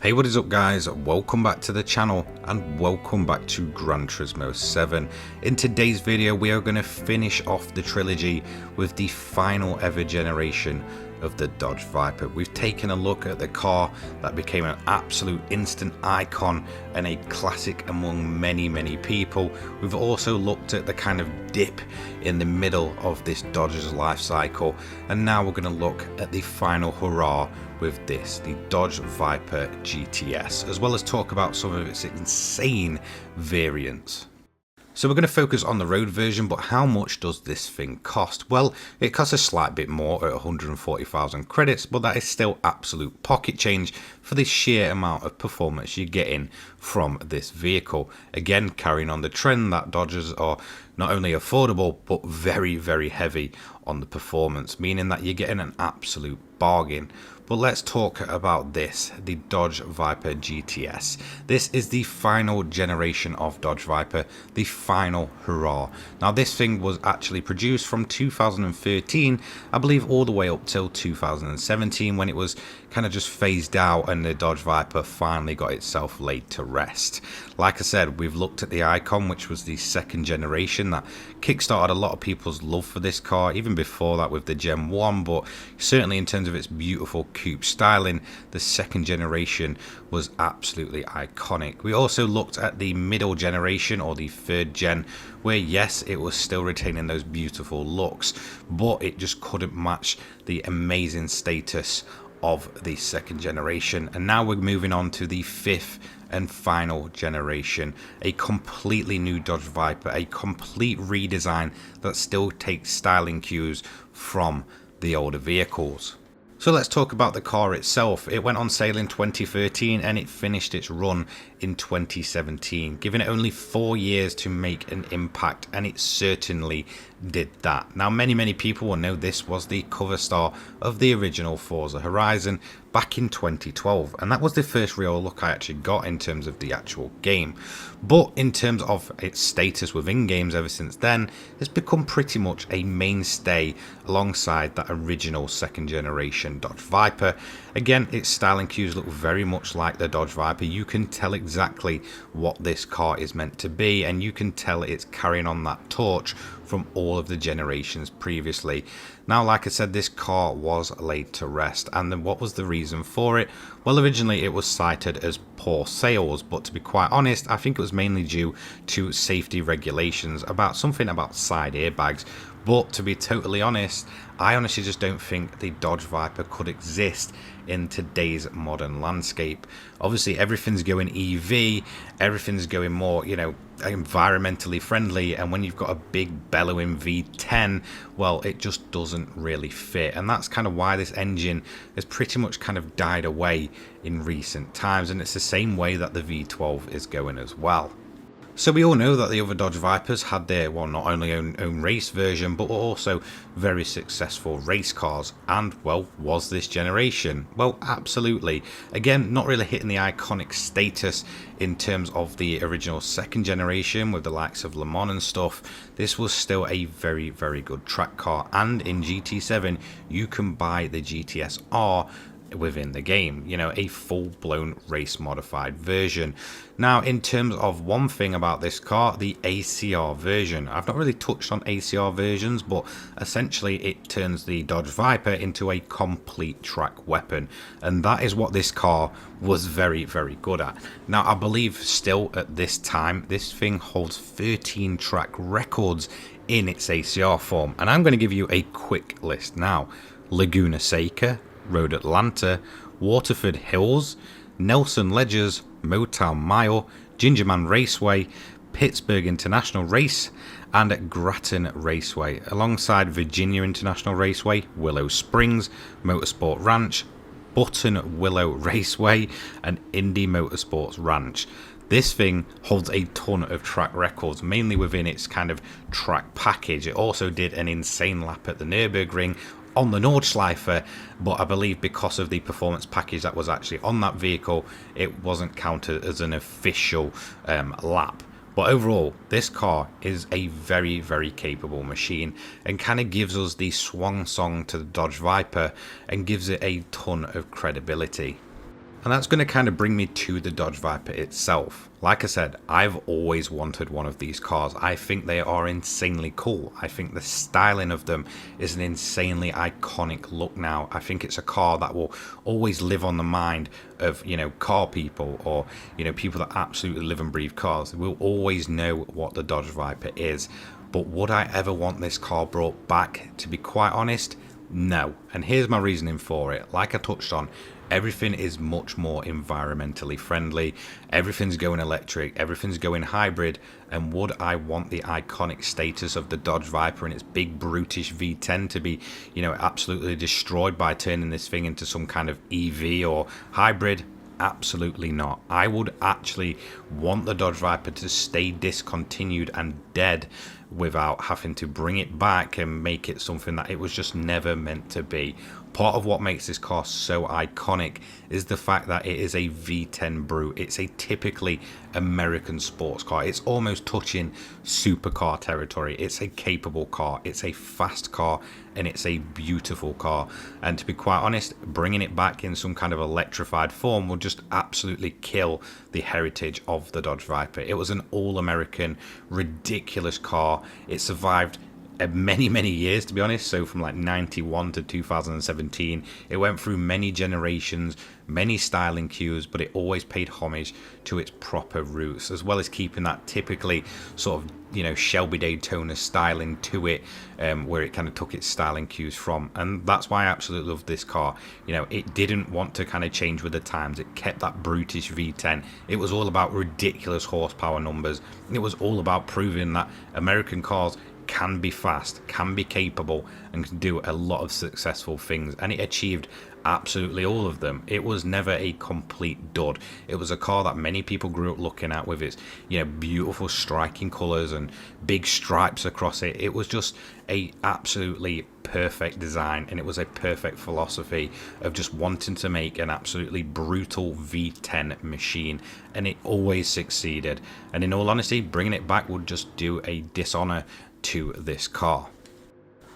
Hey, what is up guys, welcome back to the channel and welcome back to Gran Turismo 7. In today's video we are going to finish off the trilogy with the final ever generation of the Dodge Viper. We've taken a look at the car that became an absolute instant icon and a classic among many people. We've also looked at the kind of dip in the middle of this Dodge's life cycle, and now we're going to look at the final hurrah with this, the Dodge Viper GTS, as well as talk about some of its insane variants. So we're going to focus on the road version, but how much does this thing cost? Well, it costs a slight bit more at 140,000 credits, but that is still absolute pocket change for the sheer amount of performance you're getting from this vehicle. Again, carrying on the trend that Dodges are not only affordable, but very heavy on the performance, meaning that you're getting an absolute bargain. But let's talk about this, the Dodge Viper GTS. This is the final generation of Dodge Viper, the final hurrah. Now this thing was actually produced from 2013, I believe, all the way up till 2017, when it was kind of just phased out and the Dodge Viper finally got itself laid to rest. Like I said, we've looked at the Icon, which was the second generation that kickstarted a lot of people's love for this car, even before that with the Gen 1, but certainly in terms of its beautiful coupe styling, the second generation was absolutely iconic. We also looked at the middle generation, or the third gen, where yes, it was still retaining those beautiful looks, but it just couldn't match the amazing status of the second generation. And now we're moving on to the fifth and final generation, a completely new Dodge Viper, a complete redesign that still takes styling cues from the older vehicles. So let's talk about the car itself. It went on sale in 2013 and it finished its run in 2017, giving it only 4 years to make an impact, and it certainly did that. Now many people will know this was the cover star of the original Forza Horizon back in 2012, and that was the first real look I actually got in terms of the actual game. But in terms of its status within games ever since then, it's become pretty much a mainstay alongside that original second generation Dodge Viper. Again, its styling cues look very much like the Dodge Viper. You can tell exactly what this car is meant to be, and you can tell it's carrying on that torch from all of the generations previously. Now, like I said, this car was laid to rest, and then what was the reason for it? Well, originally it was cited as poor sales, but to be quite honest, I think it was mainly due to safety regulations about something about side airbags. But to be totally honest, I honestly just don't think the Dodge Viper could exist in today's modern landscape. Obviously everything's going EV, everything's going more, environmentally friendly, and when you've got a big bellowing V10, well, it just doesn't really fit. And that's kind of why this engine has pretty much kind of died away in recent times, and it's the same way that the V12 is going as well. So we all know that the other Dodge Vipers had their, well, not only own race version, but were also very successful race cars. And, well, was this generation? Well, absolutely. Again, not really hitting the iconic status in terms of the original second generation with the likes of Le Mans and stuff. This was still a very good track car. And in GT7, you can buy the GTS R within the game, a full-blown race modified version. Now, in terms of one thing about this car, the ACR version, I've not really touched on ACR versions, but essentially it turns the Dodge Viper into a complete track weapon, and that is what this car was very good at. Now, I believe still at this time this thing holds 13 track records in its ACR form, and I'm going to give you a quick list now. Laguna Seca, Road Atlanta, Waterford Hills, Nelson Ledgers, Motown Mile, Gingerman Raceway, Pittsburgh International Race, and Grattan Raceway, alongside Virginia International Raceway, Willow Springs Motorsport Ranch, Button Willow Raceway, and Indy Motorsports Ranch. This thing holds a ton of track records, mainly within its kind of track package. It also did an insane lap at the Nürburgring on the Nordschleife, but I believe because of the performance package that was actually on that vehicle, it wasn't counted as an official lap. But overall, this car is a very capable machine, and kind of gives us the swan song to the Dodge Viper and gives it a ton of credibility. And that's going to kind of bring me to the Dodge Viper itself. Like I said, I've always wanted one of these cars. I think they are insanely cool. I think the styling of them is an insanely iconic look now. I think it's a car that will always live on the mind of, you know, car people, or, you know, people that absolutely live and breathe cars. They will always know what the Dodge Viper is. But would I ever want this car brought back? To be quite honest, no. And here's my reasoning for it. Like I touched on, everything is much more environmentally friendly. Everything's going electric, everything's going hybrid. And would I want the iconic status of the Dodge Viper and its big brutish V10 to be, you know, absolutely destroyed by turning this thing into some kind of EV or hybrid? Absolutely not. I would actually want the Dodge Viper to stay discontinued and dead without having to bring it back and make it something that it was just never meant to be. Part of what makes this car so iconic is the fact that it is a V10 brute. It's a typically American sports car. It's almost touching supercar territory. It's a capable car. It's a fast car, and it's a beautiful car. And to be quite honest, bringing it back in some kind of electrified form would just absolutely kill the heritage of the Dodge Viper. It was an all-American, ridiculous car. It survived many years, to be honest. So from like 91 to 2017, it went through many generations, many styling cues, but it always paid homage to its proper roots, as well as keeping that typically sort of, you know, Shelby Daytona styling to it, where it kind of took its styling cues from. And that's why I absolutely love this car. You know, it didn't want to kind of change with the times. It kept that brutish V10. It was all about ridiculous horsepower numbers. It was all about proving that American cars can be fast, can be capable, and can do a lot of successful things. And it achieved absolutely all of them. It was never a complete dud. It was a car that many people grew up looking at with its, you know, beautiful striking colors and big stripes across it. It was just a absolutely perfect design, and it was a perfect philosophy of just wanting to make an absolutely brutal V10 machine, and it always succeeded. And in all honesty, bringing it back would just do a dishonor to this car.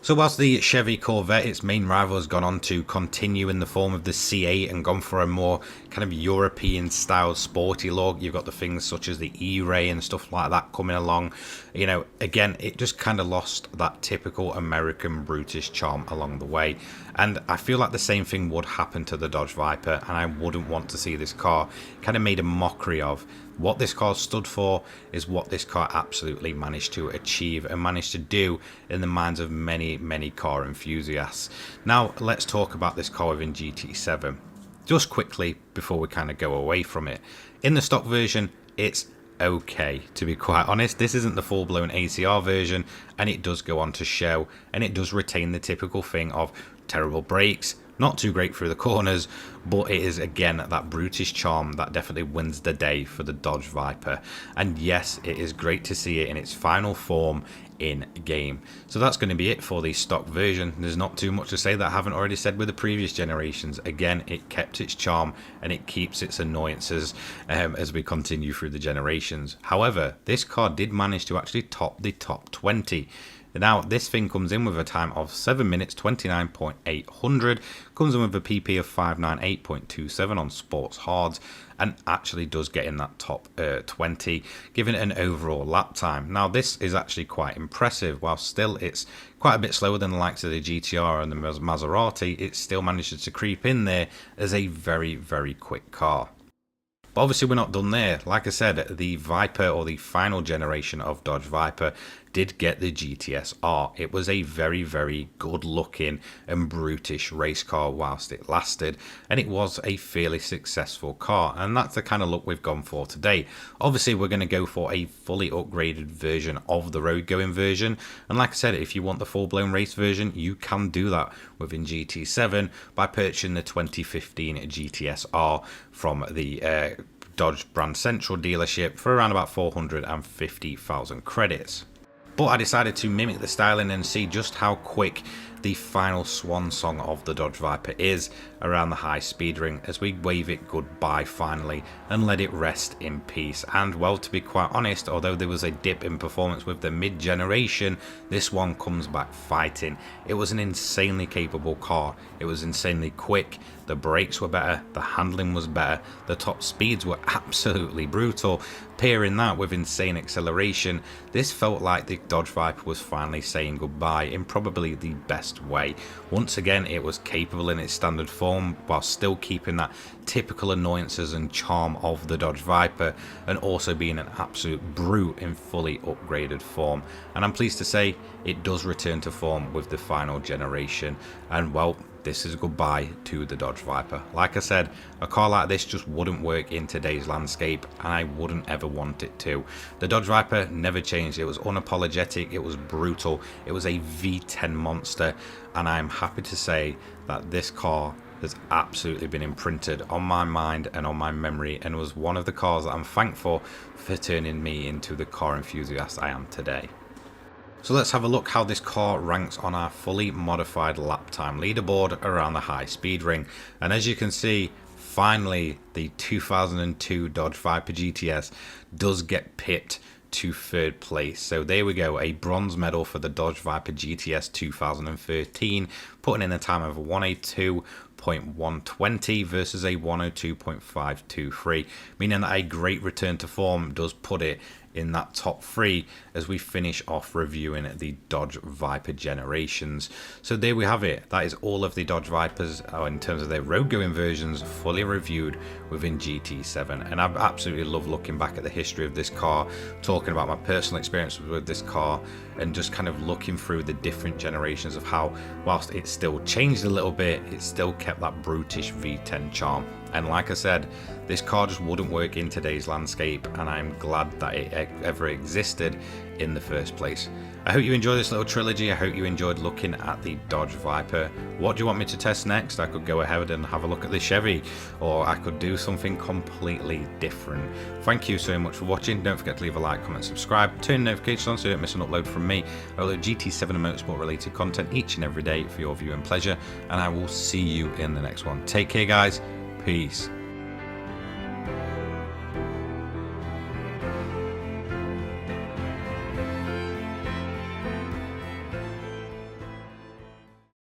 So whilst the Chevy Corvette, its main rival, has gone on to continue in the form of the C8 and gone for a more kind of European style sporty look, you've got the things such as the E-Ray and stuff like that coming along. You know, again, it just kind of lost that typical American brutish charm along the way. And I feel like the same thing would happen to the Dodge Viper, and I wouldn't want to see this car kind of made a mockery of. What this car stood for is what this car absolutely managed to achieve and managed to do in the minds of many car enthusiasts. Now let's talk about this car within GT7 just quickly before we kind of go away from it. In the stock version, it's okay, to be quite honest. This isn't the full-blown ACR version, and it does go on to show, and it does retain the typical thing of terrible brakes, not too great through the corners, but it is again that brutish charm that definitely wins the day for the Dodge Viper. And yes, it is great to see it in its final form in game. So that's going to be it for the stock version. There's not too much to say that I haven't already said with the previous generations. Again, it kept its charm and it keeps its annoyances as we continue through the generations. However, this car did manage to actually top the top 20. Now, this thing comes in with a time of 7 minutes 29.800, comes in with a PP of 598.27 on Sports Hards, and actually does get in that top 20, giving it an overall lap time. Now, this is actually quite impressive. While still it's quite a bit slower than the likes of the GTR and the Maserati, it still manages to creep in there as a very quick car. But obviously we're not done there. Like I said, the Viper, or the final generation of Dodge Viper, did get the GTS R. It was a very good looking and brutish race car whilst it lasted, and it was a fairly successful car, and that's the kind of look we've gone for today. Obviously we're going to go for a fully upgraded version of the road going version, and like I said, if you want the full-blown race version, you can do that within GT7 by purchasing the 2015 GTS R from the Dodge Brand Central dealership for around about 450,000 credits. But I decided to mimic the styling and see just how quick the final swan song of the Dodge Viper is around the high speed ring as we wave it goodbye finally and let it rest in peace. And well, to be quite honest, although there was a dip in performance with the mid-generation, this one comes back fighting. It was an insanely capable car, it was insanely quick, the brakes were better, the handling was better, the top speeds were absolutely brutal. Pairing that with insane acceleration, this felt like the Dodge Viper was finally saying goodbye in probably the best way. Once again, it was capable in its standard form while still keeping that typical annoyances and charm of the Dodge Viper, and also being an absolute brute in fully upgraded form. And I'm pleased to say it does return to form with the final generation, and well, this is goodbye to the Dodge Viper. Like I said, a car like this just wouldn't work in today's landscape, and I wouldn't ever want it to. The Dodge Viper never changed. It was unapologetic, it was brutal, it was a V10 monster, and I'm happy to say that this car has absolutely been imprinted on my mind and on my memory, and was one of the cars that I'm thankful for turning me into the car enthusiast I am today. So let's have a look how this car ranks on our fully modified lap time leaderboard around the high speed ring. And as you can see, finally the 2002 Dodge Viper GTS does get pipped to third place. So there we go, a bronze medal for the Dodge Viper GTS 2013, putting in a time of 102.120 versus a 102.523, meaning that a great return to form does put it in that top three as we finish off reviewing the Dodge Viper generations. So there we have it. That is all of the Dodge Vipers in terms of their road going versions fully reviewed within GT7, and I absolutely love looking back at the history of this car, talking about my personal experience with this car, and just kind of looking through the different generations of how, whilst it still changed a little bit, it still kept that brutish V10 charm. And like I said, this car just wouldn't work in today's landscape, and I'm glad that it ever existed in the first place. I hope you enjoyed this little trilogy. I hope you enjoyed looking at the Dodge Viper. What do you want me to test next? I could go ahead and have a look at the Chevy, or I could do something completely different. Thank you so much for watching. Don't forget to leave a like, comment, subscribe, turn notifications on so you don't miss an upload from me. I upload GT7 and motorsport related content each and every day for your viewing pleasure, and I will see you in the next one. Take care, guys. Peace.